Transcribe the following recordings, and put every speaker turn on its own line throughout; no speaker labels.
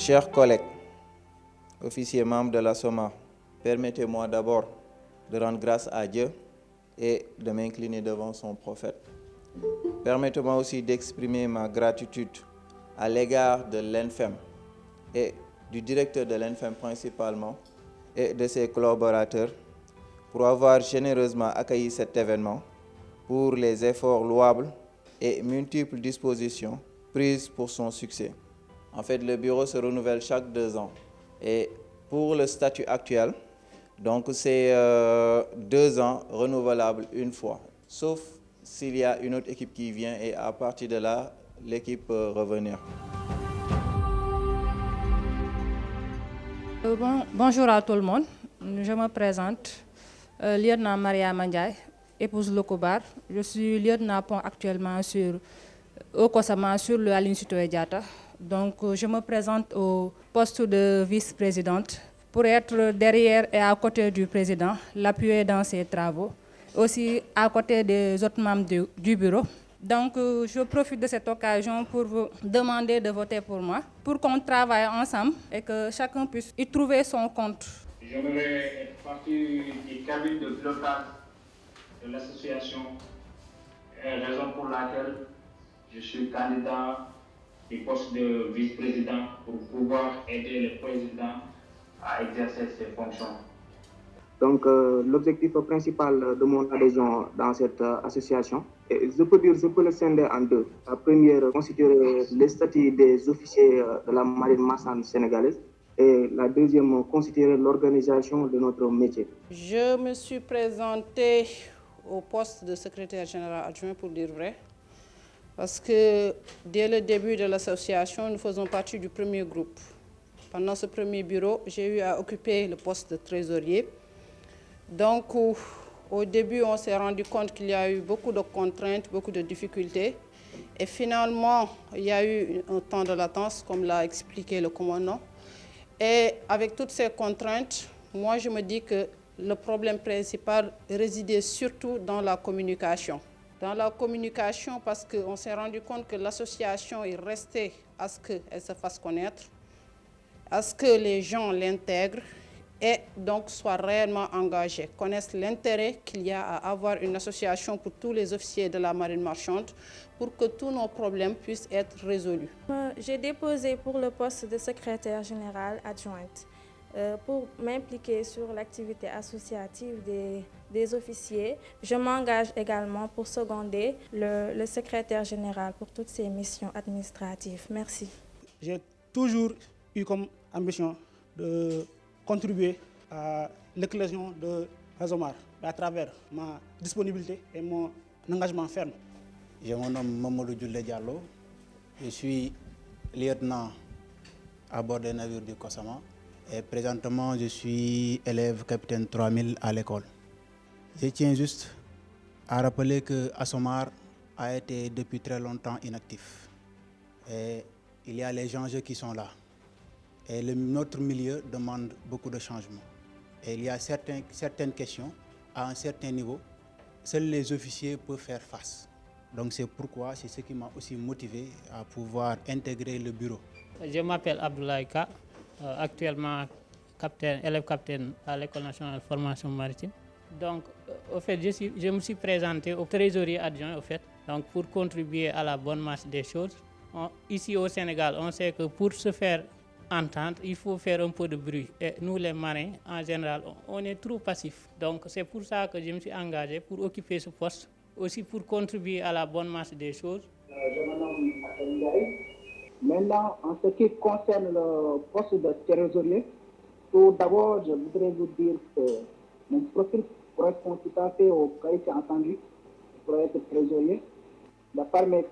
Chers collègues, officiers membres de la SOMA, permettez-moi d'abord de rendre grâce à Dieu et de m'incliner devant son prophète. Permettez-moi aussi d'exprimer ma gratitude à l'égard de l'ENFEM et du directeur de l'ENFEM principalement et de ses collaborateurs pour avoir généreusement accueilli cet événement, pour les efforts louables et multiples dispositions prises pour son succès. En fait, le bureau se renouvelle chaque 2 ans. Et pour le statut actuel, donc c'est 2 ans renouvelables une fois, sauf s'il y a une autre équipe qui vient et à partir de là, l'équipe peut revenir.
Bonjour à tout le monde. Je me présente, lieutenant Maria Mandiaye, épouse Lokobar. Je suis lieutenant-pont actuellement au Kosama sur le Aline Sitoé Diatta. Donc, je me présente au poste de vice-présidente pour être derrière et à côté du président, l'appuyer dans ses travaux, aussi à côté des autres membres du bureau. Donc, je profite de cette occasion pour vous demander de voter pour moi, pour qu'on travaille ensemble et que chacun puisse y trouver son compte.
J'aimerais être partie du cabinet de pilotage de l'association, raison pour laquelle je suis candidat du poste de vice-président pour pouvoir aider le président à exercer ses fonctions.
Donc, l'objectif principal de mon adhésion dans cette association, je peux le scinder en deux. La première, considérer les statuts des officiers de la marine marchande sénégalaise. Et la deuxième, considérer l'organisation de notre métier.
Je me suis présentée au poste de secrétaire général adjoint pour dire vrai. Parce que dès le début de l'association, nous faisons partie du premier groupe. Pendant ce premier bureau, j'ai eu à occuper le poste de trésorier. Donc, au début, on s'est rendu compte qu'il y a eu beaucoup de contraintes, beaucoup de difficultés. Et finalement, il y a eu un temps de latence, comme l'a expliqué le commandant. Et avec toutes ces contraintes, moi, je me dis que le problème principal résidait surtout dans la communication. Dans la communication, parce qu'on s'est rendu compte que l'association est restée à ce qu'elle se fasse connaître, à ce que les gens l'intègrent et donc soient réellement engagés, connaissent l'intérêt qu'il y a à avoir une association pour tous les officiers de la marine marchande pour que tous nos problèmes puissent être résolus.
J'ai déposé pour le poste de secrétaire général adjointe pour m'impliquer sur l'activité associative des officiers. Je m'engage également pour seconder le secrétaire général pour toutes ses missions administratives. Merci.
J'ai toujours eu comme ambition de contribuer à l'éclosion de Azomar à travers ma disponibilité et mon engagement ferme.
Je me nomme Mamadou Djoulé Diallo. Je suis lieutenant à bord des navires du Kosama. Et présentement, je suis élève capitaine 3000 à l'école. Je tiens juste à rappeler que Asomar a été depuis très longtemps inactif. Et il y a les enjeux qui sont là. Et notre milieu demande beaucoup de changements. Et il y a certaines questions, à un certain niveau, seuls les officiers peuvent faire face. Donc c'est pourquoi, c'est ce qui m'a aussi motivé à pouvoir intégrer le bureau.
Je m'appelle Abdoulaye Ka. Actuellement élève capitaine à l'École nationale de formation maritime. Donc, au fait, je me suis présenté au trésorier adjoint, au fait, donc pour contribuer à la bonne marche des choses. Ici au Sénégal, on sait que pour se faire entendre, il faut faire un peu de bruit. Et nous, les marins, en général, on est trop passifs. Donc, c'est pour ça que je me suis engagé pour occuper ce poste, aussi pour contribuer à la bonne marche des choses.
Je me nomme Atel Ndiaye. Maintenant, en ce qui concerne le poste de trésorier, tout d'abord, je voudrais vous dire que mon profil correspond tout à fait aux qualités entendues pour être trésorier. De par mes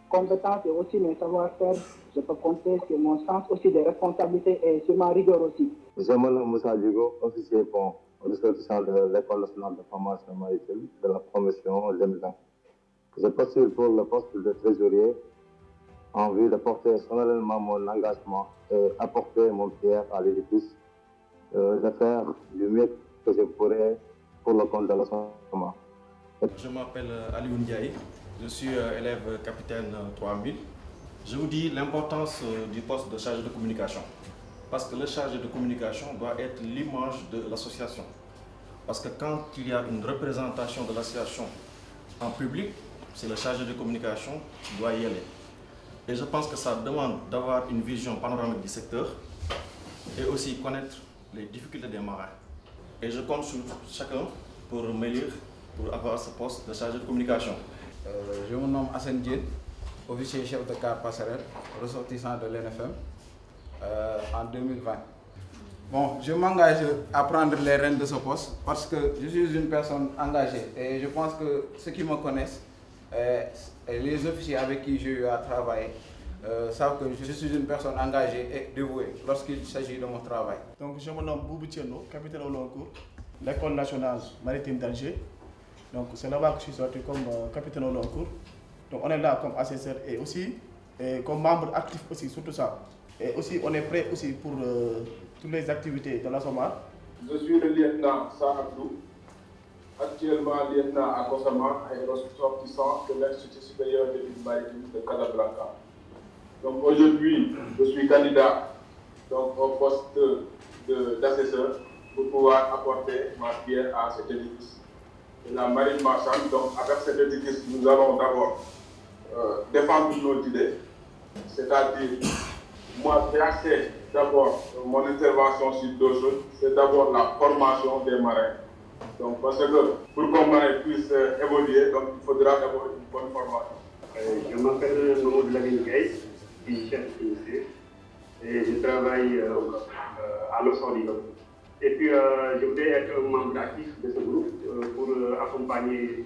compétences et aussi mes savoir-faire, je peux compter sur mon sens aussi de responsabilité et sur ma rigueur aussi.
Je me nomme Moussa Djigo, officier pont au ressortissant de l'École nationale de formation maritime de la promotion 2020. Je postule pour le poste de trésorier en vue de porter solennellement mon engagement et apporter mon pierre à l'édifice, de faire du mieux que je pourrais pour le compte de l'enseignement.
Je m'appelle Alioune Ndiaye, je suis élève capitaine 3000. Je vous dis l'importance du poste de chargé de communication. Parce que le chargé de communication doit être l'image de l'association. Parce que quand il y a une représentation de l'association en public, c'est le chargé de communication qui doit y aller. Et je pense que ça demande d'avoir une vision panoramique du secteur et aussi connaître les difficultés des marins. Et je compte sur chacun pour m'élire, pour avoir ce poste de chargé de communication.
Je me nomme Hassan Diène, officier chef de car passerelle, ressortissant de l'NFM en 2020. Bon, je m'engage à prendre les rênes de ce poste parce que je suis une personne engagée et je pense que ceux qui me connaissent, les officiers avec qui j'ai eu à travailler, savent que je suis une personne engagée et dévouée lorsqu'il s'agit de mon travail.
Donc je me nomme Boubou Tieno, capitaine au long cours, l'école nationale maritime d'Alger. Donc c'est là-bas que je suis sorti comme capitaine au long cours. Donc on est là comme assesseur et aussi comme membre actif aussi, surtout ça. Et aussi on est prêt aussi pour toutes les activités de la SOMAR.
Je suis le lieutenant Sahabdou, actuellement lieutenant à Kosama et ressortissant de l'Institut supérieur d'études maritimes de Casablanca. Donc aujourd'hui, je suis candidat donc, au poste d'assesseur pour pouvoir apporter ma pierre à cet édifice. Et la marine marchande, donc avec cet édifice, nous allons d'abord défendre nos idées, c'est-à-dire, moi j'ai axé d'abord mon intervention sur deux choses. C'est d'abord la formation des marins. Donc parce que pour qu'un marin puisse évoluer, donc il faudra d'abord une bonne formation.
Je m'appelle Mamoud Lamine Gaye, je suis chef financier et je travaille à l'Ossorilo. Et puis je voudrais être un membre actif de ce groupe pour accompagner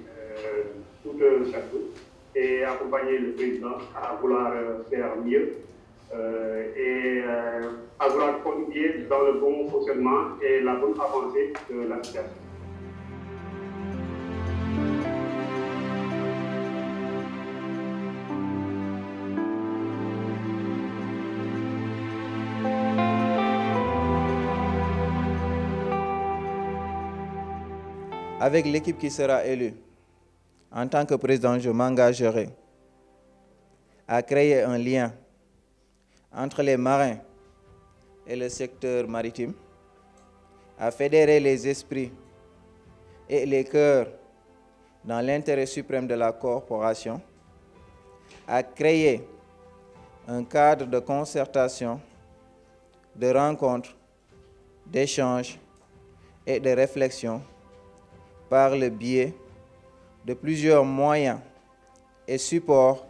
tout chaque groupe et accompagner le président à vouloir faire mieux et à vouloir contribuer dans le bon fonctionnement et la bonne avancée de l'association.
Avec l'équipe qui sera élue, en tant que président, je m'engagerai à créer un lien entre les marins et le secteur maritime, à fédérer les esprits et les cœurs dans l'intérêt suprême de la corporation, à créer un cadre de concertation, de rencontres, d'échanges et de réflexion par le biais de plusieurs moyens et supports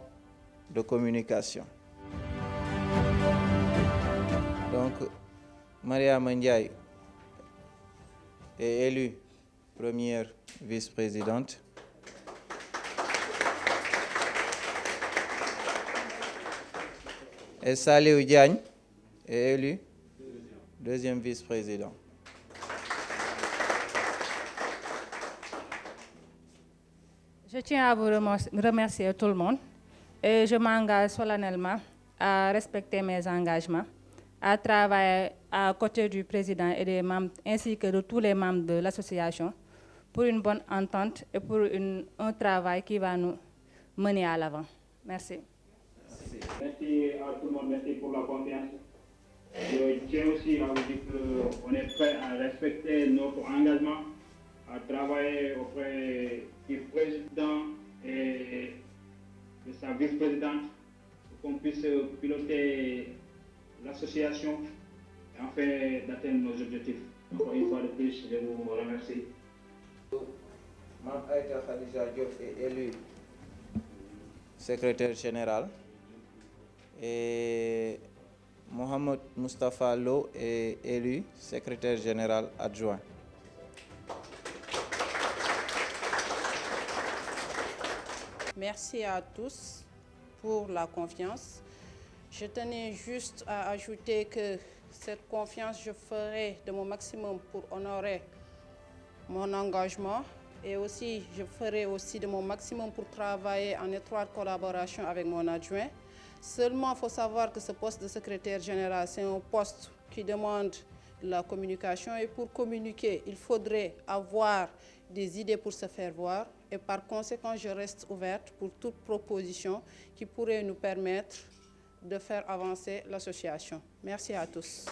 de communication. Donc, Maria Ndiaye est élue première vice-présidente. Et Saliou Diagne est élu deuxième vice-président.
Je tiens à vous remercier tout le monde et je m'engage solennellement à respecter mes engagements, à travailler à côté du président et des membres ainsi que de tous les membres de l'association pour une bonne entente et pour un travail qui va nous mener à l'avant. Merci.
Merci à tout le monde, merci pour la confiance. Je tiens aussi à vous dire qu'on est prêt à respecter notre engagement, à travailler auprès du président et de sa vice-présidente pour qu'on puisse piloter l'association afin d'atteindre nos objectifs. Encore une fois de plus, je vous remercie.
Mme Aïta Khadija Diop est élue secrétaire général et Mohamed Moustapha Lo est élu secrétaire général adjoint.
Merci à tous pour la confiance. Je tenais juste à ajouter que cette confiance, je ferai de mon maximum pour honorer mon engagement et aussi je ferai aussi de mon maximum pour travailler en étroite collaboration avec mon adjoint. Seulement, il faut savoir que ce poste de secrétaire général, c'est un poste qui demande la communication et pour communiquer, il faudrait avoir des idées pour se faire voir et par conséquent, je reste ouverte pour toute proposition qui pourrait nous permettre de faire avancer l'association. Merci à tous.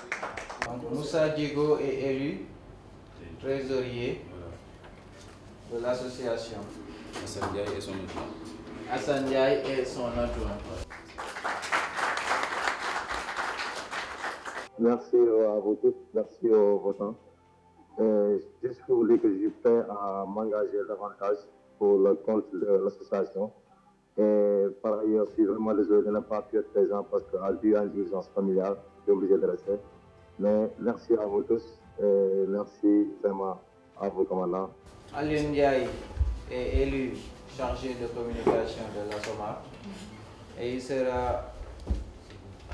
Donc, Moussa Diego est élu trésorier de l'association.
Hassan Ndiaye et son adjoint.
Hassan Ndiaye et son adjoint.
Merci à vous tous, merci aux votants. Juste pour vous dire que je suis prêt à m'engager davantage pour le compte de l'association. Et par ailleurs, je suis vraiment désolé de ne pas pu être présent parce qu'à dû à une urgence familiale, je suis obligé de rester. Mais merci à vous tous et merci vraiment à vous, commandant.
Alioune Ndiaye est élu chargé de communication de la SOMAR et il sera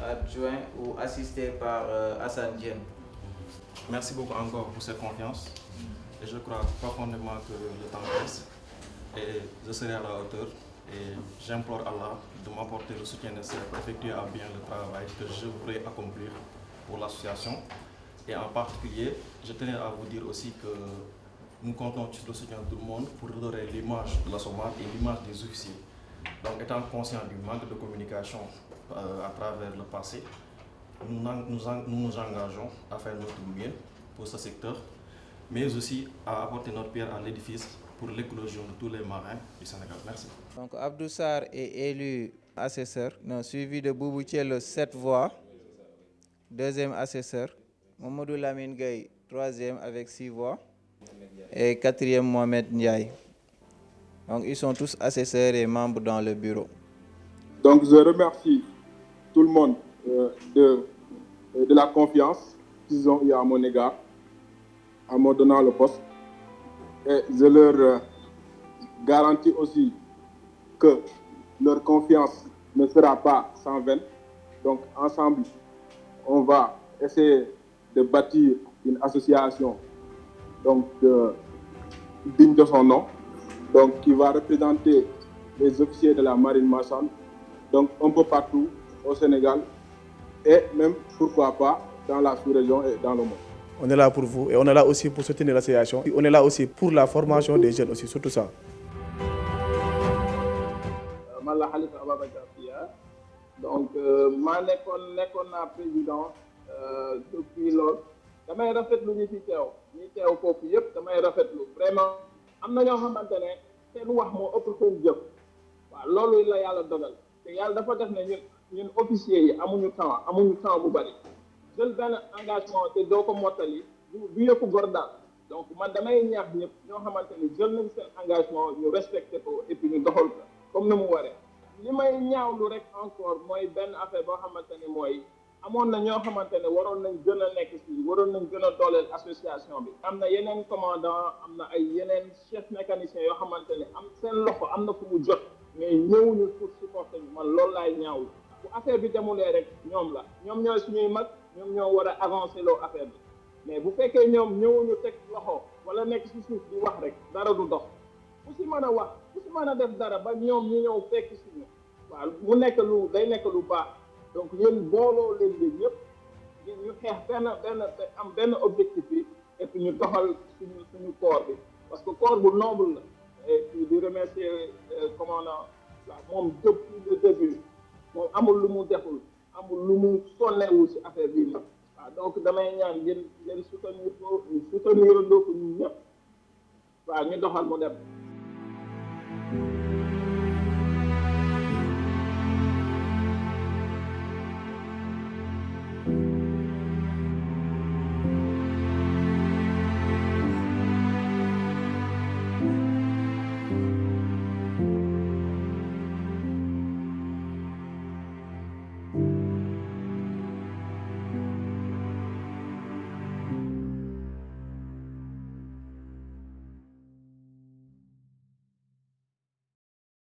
adjoint ou assisté par Hassan Diène.
Merci beaucoup encore pour cette confiance. Et je crois profondément que le temps passe et je serai à la hauteur. Et j'implore Allah de m'apporter le soutien nécessaire pour effectuer à bien le travail que je voudrais accomplir pour l'association. Et en particulier, je tenais à vous dire aussi que nous comptons sur le soutien de tout le monde pour redorer l'image de la SOMAR et l'image des officiers. Donc, étant conscient du manque de communication à travers le passé, nous nous engageons à faire notre mieux pour ce secteur, mais aussi à apporter notre pierre à l'édifice pour l'éclosion de tous les marins du Sénégal. Merci.
Donc Abdou Sarr est élu assesseur, suivi de Boubou Thiello 7 voix, deuxième assesseur. Mamadou Lamine Gueye, troisième avec 6 voix. Et quatrième Mohamed Ndiaye. Donc ils sont tous assesseurs et membres dans le bureau.
Donc je remercie tout le monde de la confiance qu'ils ont eu à mon égard, en me donnant le poste. Et je leur garantis aussi que leur confiance ne sera pas sans veine. Donc ensemble, on va essayer de bâtir une association donc, digne de son nom, donc, qui va représenter les officiers de la marine marchande, donc un peu partout au Sénégal et même, pourquoi pas, dans la sous-région et dans le monde.
On est là pour vous et on est là aussi pour soutenir l'association. On est là aussi pour la formation des jeunes aussi, surtout ça.
Malla Khalifa Ababacar Dia. Donc, maa nekkoon naa président depuis loolu damay rafetlu ñi fi teew ñi teew foofu yëpp damay rafetlu vraiment am na ñoo xamante ne seen wax moo ëpp seen jëf waaw loolu la yàlla dogal te yàlla dafa def ne ñun officiers yi amuñu temps bu bari jël benn engagement te doo ko mottali du yëpp gor daal donc man damay ñaax ñëpp ñoo xamante ni jël nañ seen engagement ñu respecté ko et puis ñu doxal ko comme ni mu waree. li may ñaawlu rek encore mooy benn affaire boo xamante ni mooy amoon na ñoo xamante ne waroon nañ gën a nekk fii waroon nañ gën a dooleel association bi am na yeneen commandant am na ay yeneen chef mécanicien yoo xamante ne am seen loxo am na fu mu jot mais ñëwuñu pour supporter ñu man loolu laay ñaawlu bu affaire bi demulee rek ñoom la ñoom ñooy suñuy mag ñoom ñoo war a avancer loo affaire bi mais bu fekkee ñoom ñëwuñu teg loxo wala nekk ci suuf di wax rek dara du dox ku si mën a wax ku si mën a def dara ba ñoom ñu ñëw fekk si ñu waaw mu nekk lu day nekk lu baax donc yéen booloo leen bi ñëpp ñu xeex am benn objectif bi et puis ñu doxal suñu corps bi parce que corps bu noble la et puis di remercier commandant waaw moom depuis le début moom amul lu mu deful amul lu mu sonnewul si affaire bii nag waaw donc damay ñaan ngeen soutenir ko ñu soutenir ndoo ko ñun ñëpp waaw ñu doxal mu dem